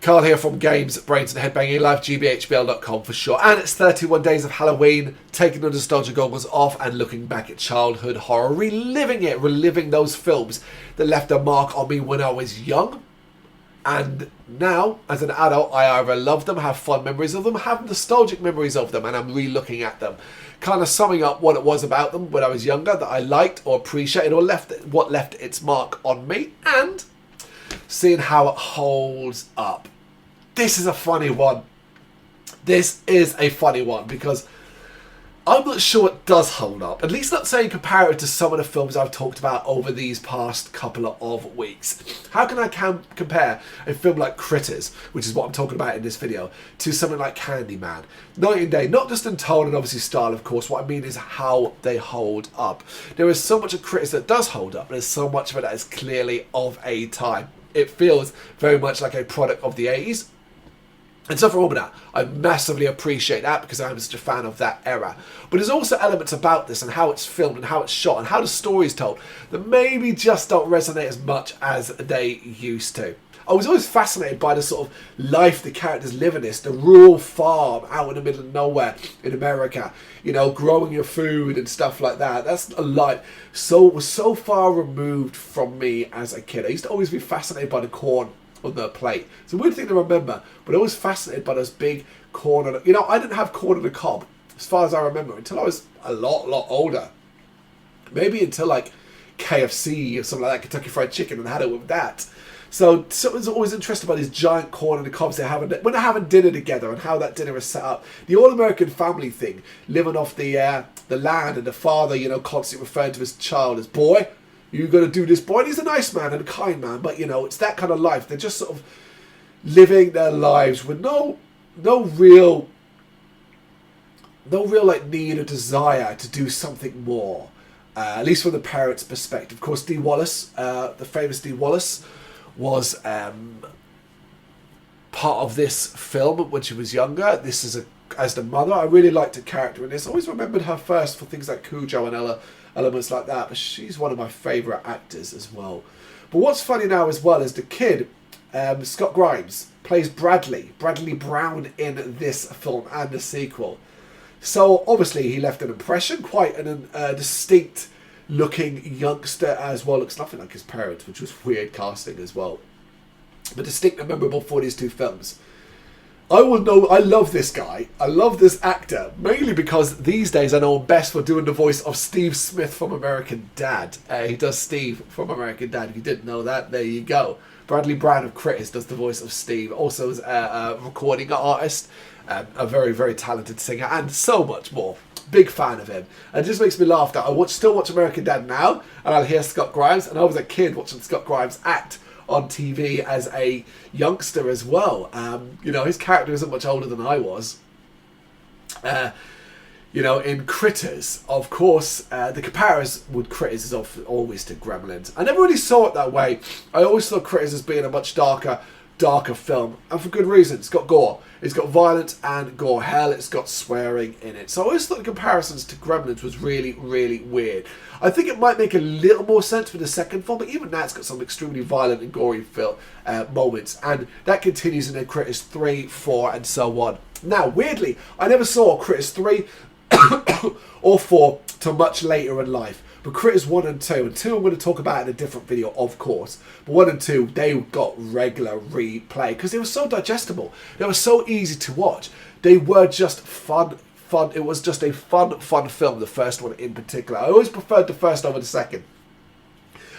Carl here from Brrraaains A Head-Banging Life, gbhblofficial for short. And it's 31 days of Halloween, taking the nostalgia goggles off and looking back at childhood horror, reliving those films that left a mark on me when I was young. And now, as an adult, I either love them, have fond memories of them, have nostalgic memories of them, and I'm re-looking at them. Kind of summing up what it was about them when I was younger that I liked or appreciated or what left its mark on me, and seeing how it holds up. This is a funny one. This is a funny one because I'm not sure it does hold up. At least not saying compare it to some of the films I've talked about over these past couple of weeks. How can I compare a film like Critters, which is what I'm talking about in this video, to something like Candyman? Night and day, not just in tone and obviously style, of course. What I mean is how they hold up. There is so much of Critters that does hold up. There's so much of it that is clearly of a time. It feels very much like a product of the 80s. And so for all of that, I massively appreciate that because I'm such a fan of that era. But there's also elements about this and how it's filmed and how it's shot and how the story's told that maybe just don't resonate as much as they used to. I was always fascinated by the sort of life the characters live in this, the rural farm out in the middle of nowhere in America, you know, growing your food and stuff like that. That's a life was so far removed from me as a kid. I used to always be fascinated by the corn on the plate. It's a weird thing to remember, but I was fascinated by those big corn on it. You know, I didn't have corn on the cob, as far as I remember, until I was a lot older. Maybe until like KFC or something like that, Kentucky Fried Chicken, and I had it with that. So someone's always interested by these giant corn on the cobs they have when they're having dinner together and how that dinner is set up. The all-American family thing, living off the land, and the father, you know, constantly referring to his child as boy. You got to do this, boy. And he's a nice man and a kind man, but you know, it's that kind of life. They're just sort of living their lives with no real like need or desire to do something more. At least from the parents' perspective. Of course, Dee Wallace, the famous Dee Wallace, was part of this film when she was younger. This is as the mother. I really liked her character in this. I always remembered her first for things like Cujo and elements like that, but she's one of my favourite actors as well. But what's funny now as well is the kid, Scott Grimes, plays Bradley Brown in this film and the sequel. So obviously he left an impression, quite a distinct looking youngster as well. Looks nothing like his parents, which was weird casting as well. But distinct and memorable for these two films. I love this guy. I love this actor, mainly because these days I know him best for doing the voice of Steve Smith from American Dad. He does Steve from American Dad. If you didn't know that, there you go. Bradley Brown of Critters does the voice of Steve. Also is a recording artist, a very, very talented singer, and so much more. Big fan of him. And it just makes me laugh that I still watch American Dad now, and I'll hear Scott Grimes, and I was a kid watching Scott Grimes act on TV as a youngster as well. You know, his character isn't much older than I was. You know, in Critters, of course, the comparison with Critters is always to Gremlins. I never really saw it that way. I always saw Critters as being a much darker film, and for good reason. It's got gore. It's got violence and gore. Hell, it's got swearing in it. So I always thought the comparisons to Gremlins was really, really weird. I think it might make a little more sense for the second film, but even that's got some extremely violent and gory moments, and that continues in the Critters 3, 4, and so on. Now, weirdly, I never saw Critters 3 or 4 till much later in life. But Critters 1 and 2, and 2 I'm going to talk about in a different video, of course. But 1 and 2, they got regular replay because they were so digestible. They were so easy to watch. They were just fun. It was just a fun film, the first one in particular. I always preferred the first over the second.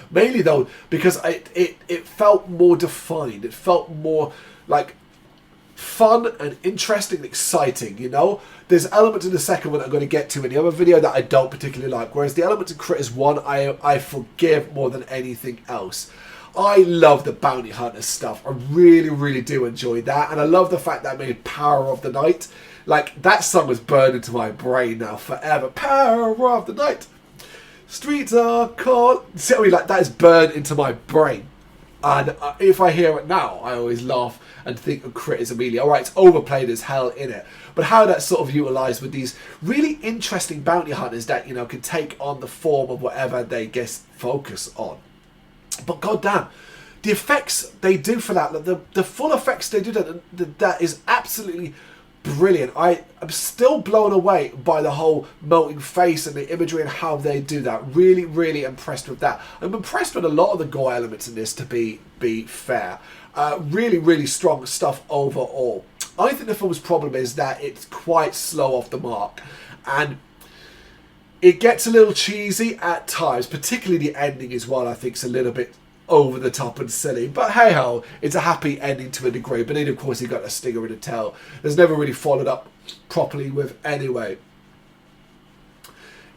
Mainly, though, because it felt more defined. It felt more like fun and interesting and exciting, you know? There's elements in the second one that I'm going to get to in the other video that I don't particularly like, whereas the elements in Critters 1 I forgive more than anything else. I love the bounty hunter stuff. I really, really do enjoy that, and I love the fact that I made Power of the Night. Like, that song was burned into my brain now forever. Power of the Night. Streets are cold. See, I mean, like, that is burned into my brain. And if I hear it now, I always laugh and think of Critters immediately. Alright, it's overplayed as hell in it. But how that's sort of utilised with these really interesting bounty hunters that, you know, can take on the form of whatever they guess focus on. But goddamn, the effects they do for that, the full effects they do, that is absolutely brilliant. I am still blown away by the whole melting face and the imagery and how they do that. Really, really impressed with that. I'm impressed with a lot of the gore elements in this, to be fair. Really, really strong stuff overall. I think the film's problem is that it's quite slow off the mark, and it gets a little cheesy at times, particularly the ending as well. I think it's a little bit over the top and silly, but hey ho, it's a happy ending to a degree. But then of course he got a stinger in the tail. There's never really followed up properly with anyway.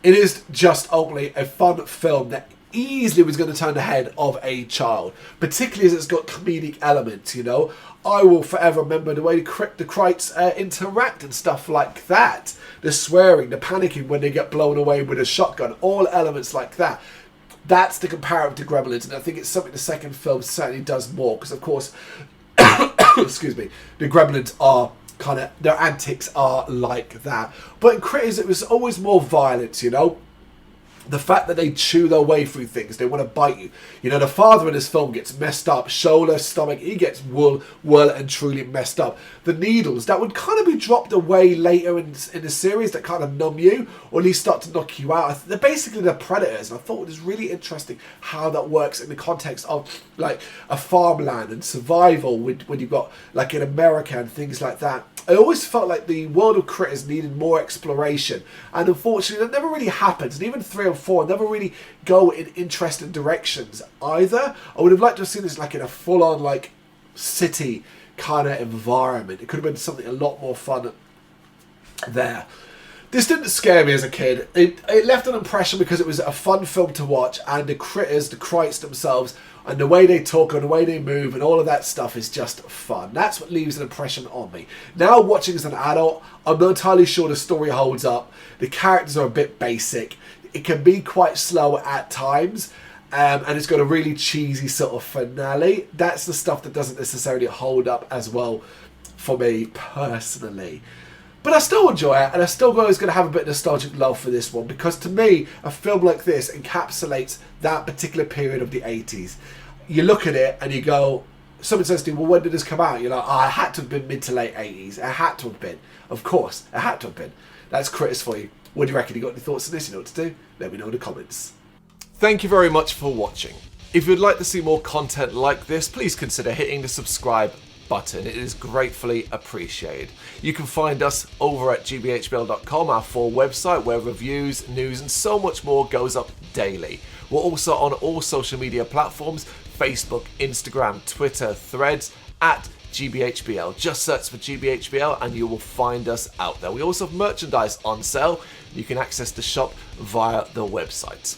It is just ultimately a fun film that easily was going to turn the head of a child, particularly as it's got comedic elements, you know. I will forever remember the way the Krites interact and stuff like that. The swearing, the panicking when they get blown away with a shotgun, all elements like that. That's the comparative to Gremlins, and I think it's something the second film certainly does more, because of course, excuse me, the Gremlins are kind of, their antics are like that. But in Critters, it was always more violence, you know. The fact that they chew their way through things, they want to bite you. You know, the father in this film gets messed up, shoulder, stomach, he gets well and truly messed up. The needles, that would kind of be dropped away later in the series, that kind of numb you, or at least start to knock you out. They're basically the predators, and I thought it was really interesting how that works in the context of, like, a farmland and survival, when you've got, like, in America and things like that. I always felt like the world of Critters needed more exploration, and unfortunately that never really happens, and even 3 and 4 never really go in interesting directions either. I would have liked to have seen this like in a full-on like city kind of environment. It could have been something a lot more fun there. This didn't scare me as a kid. It left an impression because it was a fun film to watch, and the Critters, the Krites themselves, and the way they talk and the way they move and all of that stuff is just fun. That's what leaves an impression on me. Now, watching as an adult, I'm not entirely sure the story holds up. The characters are a bit basic. It can be quite slow at times, and it's got a really cheesy sort of finale. That's the stuff that doesn't necessarily hold up as well for me personally. But I still enjoy it, and I still always going to have a bit of nostalgic love for this one, because to me, a film like this encapsulates that particular period of the 80s. You look at it and you go, someone says to you, well, when did this come out? You're like, oh, it had to have been mid to late 80s. It had to have been. Of course, it had to have been. That's Critters for you. What do you reckon? You got any thoughts on this? You know what to do? Let me know in the comments. Thank you very much for watching. If you'd like to see more content like this, please consider hitting the subscribe button. It is gratefully appreciated. You can find us over at gbhbl.com, our full website, where reviews, news and so much more goes up daily. We're also on all social media platforms: Facebook, Instagram, Twitter, Threads, at gbhbl. Just search for gbhbl and you will find us out there. We also have merchandise on sale. You can access the shop via the website.